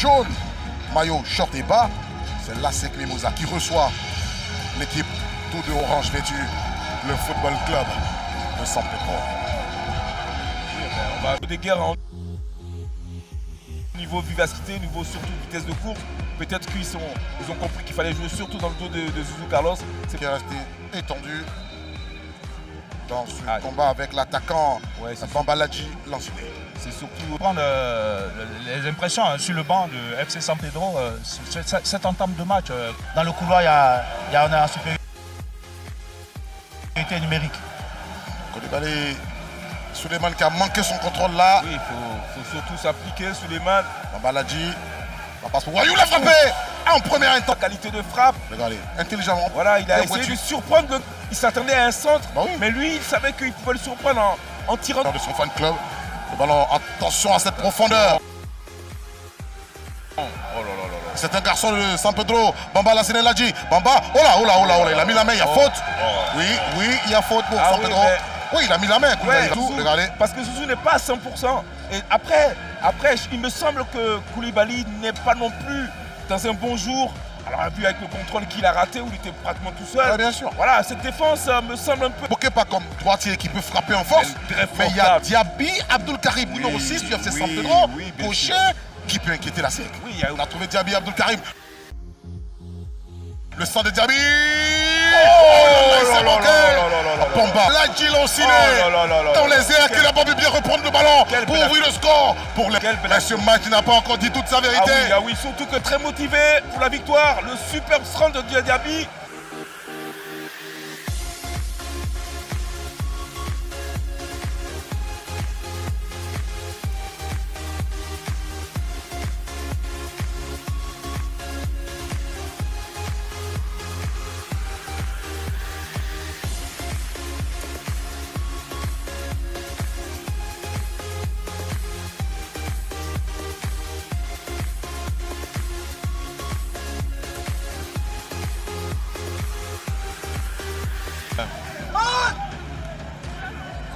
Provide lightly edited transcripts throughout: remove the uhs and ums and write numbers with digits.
jaune, maillot short et bas, c'est l'ASEC Mimosa qui reçoit l'équipe tout de orange vêtue, le football club de San Pedro. On va des guerres en niveau vivacité, niveau surtout vitesse de course. Peut-être qu'ils ont compris qu'il fallait jouer surtout dans le dos de Zouzou Carlos. C'est qui est resté étendu dans ce combat avec l'attaquant Bambaladji Lansoué. C'est surtout prendre les impressions sur le banc de FC San Pedro. Cette entame de match, dans le couloir, on a une supériorité numérique. Koulibaly, Souleymane qui a manqué son contrôle là. Oui, il faut surtout s'appliquer. Souleymane. Bambaladji, la passe pour Wayou, l'a frappé en première intention. Qualité de frappe. Regardez, intelligemment. Voilà, il a essayé de surprendre. Il s'attendait à un centre, bah oui. Mais lui, il savait qu'il pouvait le surprendre en tirant. De son fan club. Le ballon, attention à cette profondeur. Oh là là là. C'est un garçon de San Pedro. Bamba Ladji. Bamba, oh là, il a mis la main, il y a faute. Oui, il y a faute pour San Pedro. Oui, il a mis la main. Regardez. Parce que Zouzou n'est pas à 100%. Et après, il me semble que Koulibaly n'est pas non plus dans un bon jour. Alors, vu avec le contrôle qu'il a raté, où il était pratiquement tout seul. Ouais, bien sûr. Voilà, cette défense me semble un peu. Bokeh pas comme droitier qui peut frapper en force. Mais il y a Diaby, Abdul Karim, numéro 6 du FC San Pedro, gaucher, qui peut inquiéter la SEC. Oui, on a trouvé Diaby, Abdul Karim. Le sang de Diaby. Bamba, Ladji Lansoué dans les airs, que la bombe bien reprendre le ballon pour ouvrir le score. Mais ce match n'a pas encore dit toute sa vérité. Ah oui, surtout que très motivé pour la victoire. Le superbe strand de Diaby.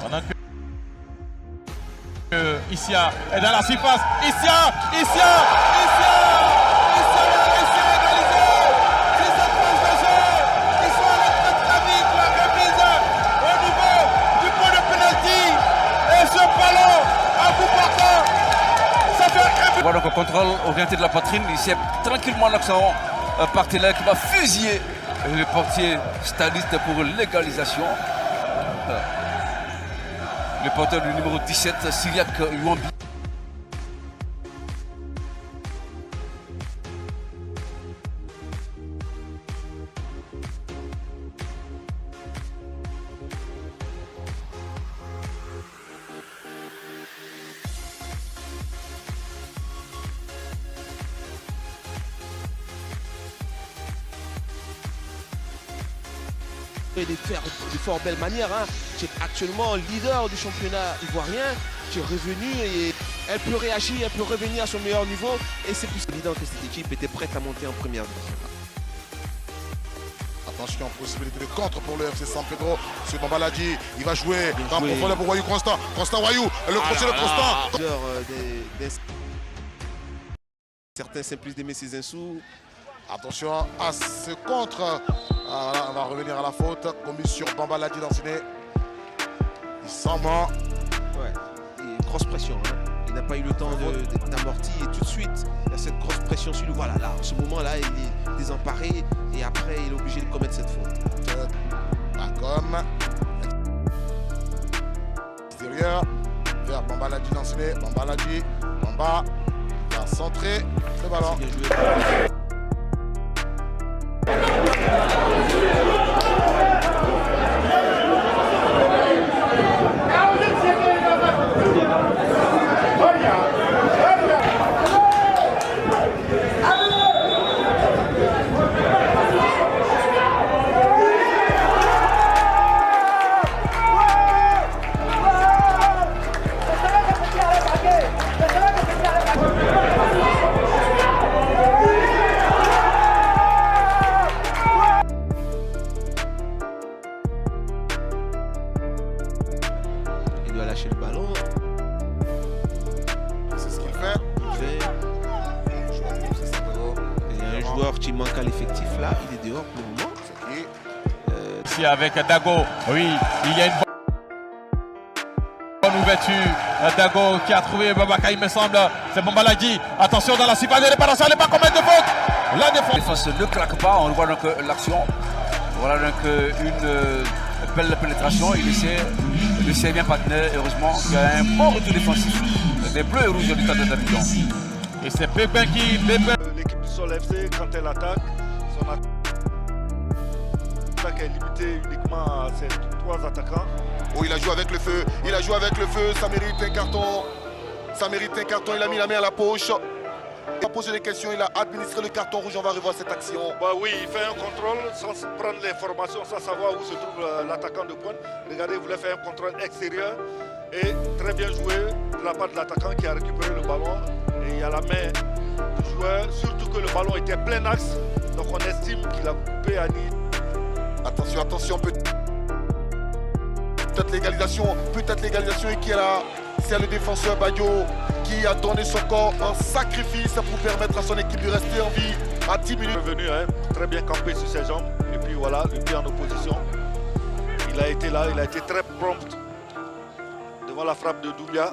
Pendant que Isia est dans la surface. Isia égalisé. C'est sa phase de jeu. Ils sont allés très vite. La remise au niveau du point de pénalty. Et ce ballon à bout portant. Ça fait un. Voilà, donc contrôle orienté de la poitrine. Il sait tranquillement l'accent partenaire qui va fusiller le portier stadiste pour l'égalisation. Le porteur du numéro 17, Syriac Youambi. Et de faire de fort belle manière. Tu es actuellement leader du championnat ivoirien. Tu es revenu et elle peut réagir, elle peut revenir à son meilleur niveau. Et c'est plus évident que cette équipe était prête à monter en première division. Attention, possibilité de contre pour le FC San Pedro. C'est Bambaladji, il va jouer dans le profondeur pour Wayou Constant. Constant Wayou, le crochet de Constant. Certains simplices d'aimer ses insous. Attention à ce contre. On va revenir à la faute commise sur Bambaladji Lansoué. Il s'en ment. Ouais, et grosse pression. Il n'a pas eu le temps d'amortir et tout de suite, il y a cette grosse pression sur lui. Voilà, là, en ce moment-là, il est désemparé et après, il est obligé de commettre cette faute. Pas comme. Extérieur vers Bambaladji Lansoué. Bambaladji, Bamba va centrer le ballon. C'est bien joué. Il doit lâcher le ballon. C'est ce qu'il fait. Il fait joueur qui manque à l'effectif là, il est dehors pour le moment. Et Ici avec Dago, oui, il y a une bonne ouverture. Dago qui a trouvé Babaka, il me semble. C'est Bombaladi. Attention dans la surface de réparation, elle n'est pas combien de fautes. La La défense. défense ne claque pas, on voit donc l'action. Voilà donc une belle pénétration. Il essaie bien partenaire. Heureusement qu'il y a un bon retour défensif. Les bleus et rouges du stade d'Abidjan. Et c'est Pépin qui. Pépin. L'équipe du Sol FC, quand elle attaque, son attaque est limitée uniquement à ces 3 attaquants. oh, il a joué avec le feu. Il a joué avec le feu. Ça mérite un carton. Ça mérite un carton. Il a mis la main à la poche. Il a posé des questions. Il a administré le carton rouge. On va revoir cette action. Bah oui, il fait un contrôle sans prendre l'information, sans savoir où se trouve l'attaquant de pointe. Regardez, il voulait faire un contrôle extérieur et très bien joué de la part de l'attaquant qui a récupéré le ballon. Et il y a la main du joueur, surtout que le ballon était plein axe. Donc on estime qu'il a coupé Annie. Attention, attention. Peut-être l'égalisation. Peut-être l'égalisation. Et qui est là? C'est le défenseur Bayo qui a donné son corps en sacrifice pour permettre à son équipe de rester en vie à 10 minutes. Revenu, hein, très bien campé sur ses jambes. Et puis voilà, le pied en opposition. Il a été là, il a été très prompt devant la frappe de Doumbia.